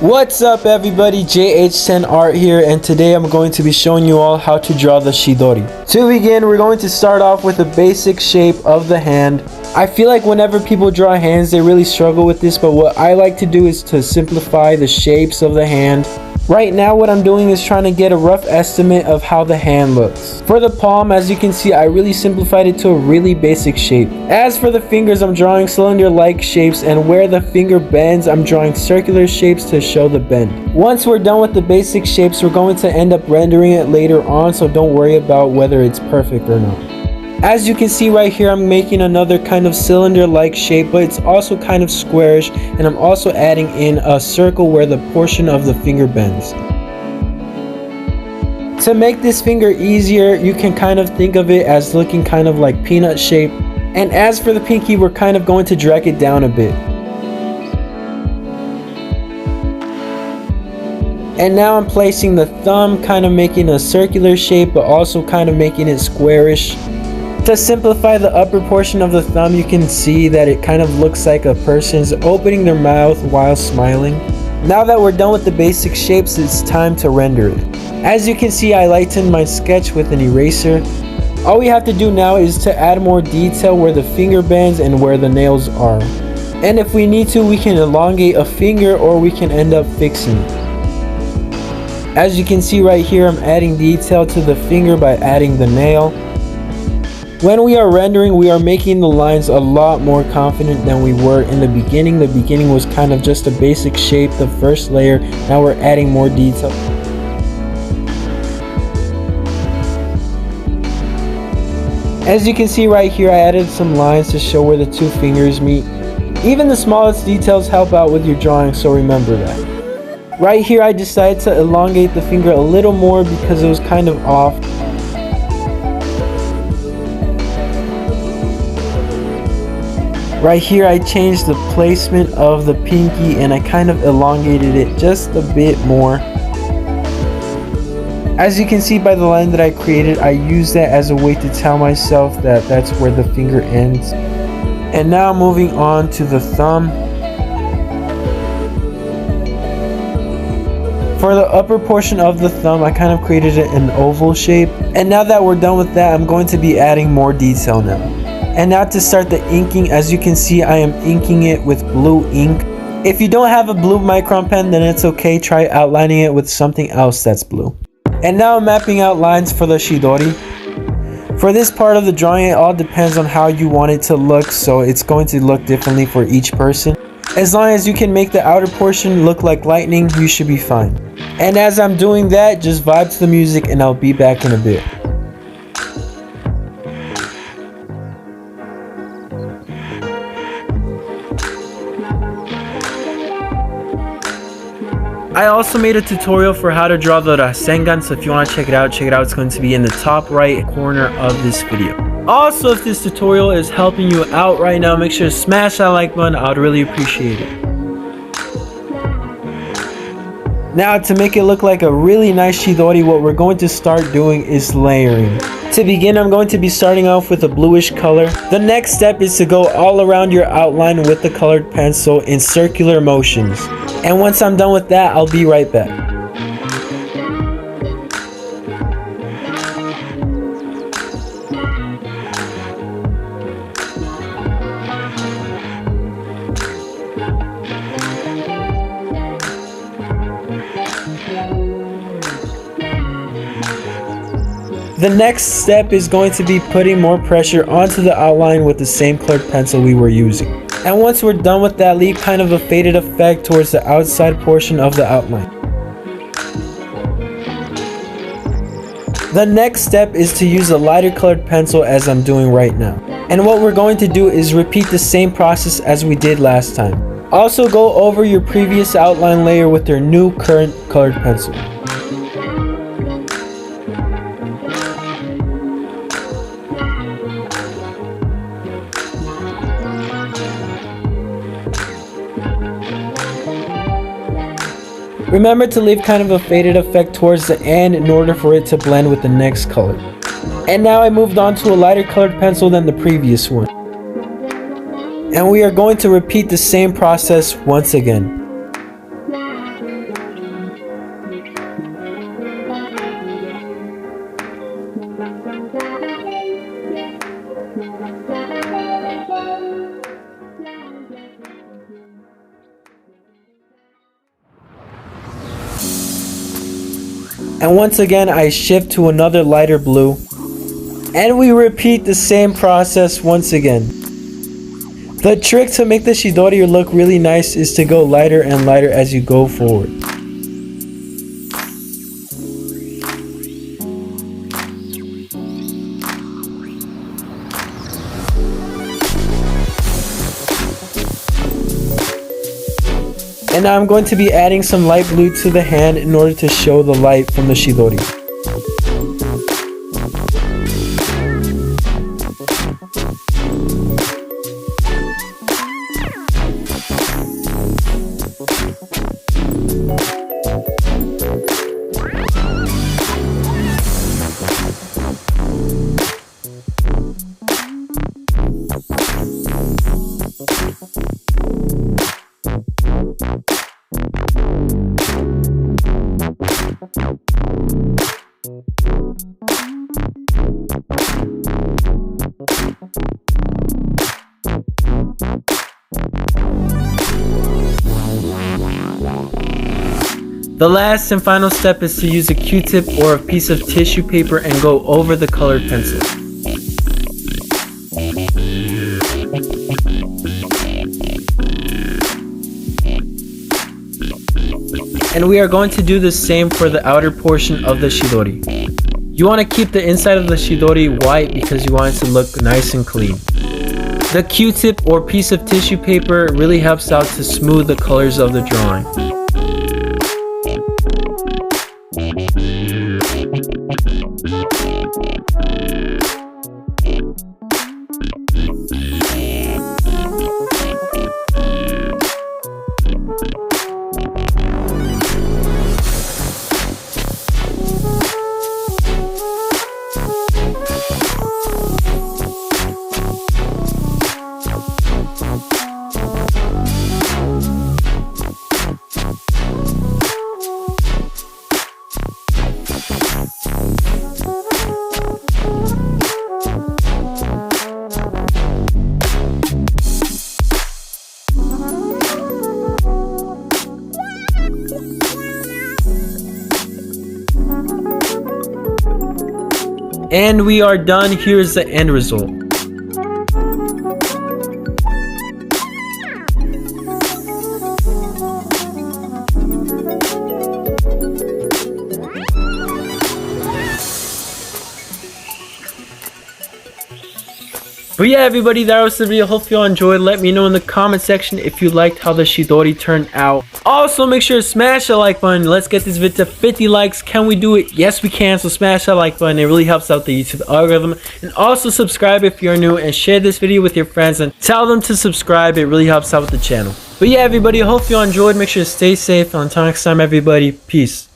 What's up everybody, JH10 Art here, and today I'm going to be showing you all how to draw the Chidori. To begin, we're going to start off with the basic shape of the hand. I feel like whenever people draw hands, they really struggle with this, but what I like to do is to simplify the shapes of the hand. Right now what I'm doing is trying to get a rough estimate of how the hand looks. For the palm, as you can see, I really simplified it to a really basic shape. As for the fingers, I'm drawing cylinder-like shapes, and where the finger bends, I'm drawing circular shapes to show the bend. Once we're done with the basic shapes, we're going to end up rendering it later on, so don't worry about whether it's perfect or not. As you can see right here, I'm making another kind of cylinder-like shape, but it's also kind of squarish, and I'm also adding in a circle where the portion of the finger bends. To make this finger easier, you can kind of think of it as looking kind of like peanut shape. And as for the pinky, we're kind of going to drag it down a bit. And now I'm placing the thumb, kind of making a circular shape, but also kind of making it squarish. To simplify the upper portion of the thumb, you can see that it kind of looks like a person's opening their mouth while smiling. Now that we're done with the basic shapes, it's time to render it. As you can see, I lightened my sketch with an eraser. All we have to do now is to add more detail where the finger bends and where the nails are. And if we need to, we can elongate a finger, or we can end up fixing it. As you can see right here, I'm adding detail to the finger by adding the nail. When we are rendering, we are making the lines a lot more confident than we were in the beginning. The beginning was kind of just a basic shape, the first layer. Now we're adding more detail. As you can see right here, I added some lines to show where the two fingers meet. Even the smallest details help out with your drawing, so remember that. Right here, I decided to elongate the finger a little more because it was kind of off. Right here, I changed the placement of the pinky and I kind of elongated it just a bit more. As you can see by the line that I created, I used that as a way to tell myself that that's where the finger ends. And now moving on to the thumb. For the upper portion of the thumb, I kind of created it an oval shape. And now that we're done with that, I'm going to be adding more detail now. And now to start the inking, as you can see, I am inking it with blue ink. If you don't have a blue Micron pen, then it's okay, try outlining it with something else that's blue. And now I'm mapping out lines for the Chidori. For this part of the drawing, it all depends on how you want it to look, so it's going to look differently for each person. As long as you can make the outer portion look like lightning, you should be fine. And as I'm doing that, just vibe to the music and I'll be back in a bit. I also made a tutorial for how to draw the Rasengan, so if you want to check it out, it's going to be in the top right corner of this video. Also, if this tutorial is helping you out right now, make sure to smash that like button, I would really appreciate it. Now, to make it look like a really nice Chidori, what we're going to start doing is layering. To begin, I'm going to be starting off with a bluish color. The next step is to go all around your outline with the colored pencil in circular motions. And once I'm done with that, I'll be right back. The next step is going to be putting more pressure onto the outline with the same colored pencil we were using. And once we're done with that, leave kind of a faded effect towards the outside portion of the outline. The next step is to use a lighter colored pencil, as I'm doing right now. And what we're going to do is repeat the same process as we did last time. Also, go over your previous outline layer with your new current colored pencil. Remember to leave kind of a faded effect towards the end in order for it to blend with the next color. And now I moved on to a lighter colored pencil than the previous one. And we are going to repeat the same process once again. And once again, I shift to another lighter blue. And we repeat the same process once again. The trick to make the Chidori look really nice is to go lighter and lighter as you go forward. And now I'm going to be adding some light blue to the hand in order to show the light from the Chidori. The last and final step is to use a Q-tip or a piece of tissue paper and go over the colored pencil. And we are going to do the same for the outer portion of the Chidori. You want to keep the inside of the Chidori white because you want it to look nice and clean. The Q-tip or piece of tissue paper really helps out to smooth the colors of the drawing. And we are done. Here's the end result. But yeah, everybody, that was the video. Hope you all enjoyed. Let me know in the comment section if you liked how the Chidori turned out. Also, make sure to smash the like button. Let's get this video to 50 likes. Can we do it? Yes, we can. So smash that like button. It really helps out the YouTube algorithm. And also subscribe if you're new, and share this video with your friends and tell them to subscribe. It really helps out with the channel. But yeah, everybody, hope you all enjoyed. Make sure to stay safe. Until next time, everybody, peace.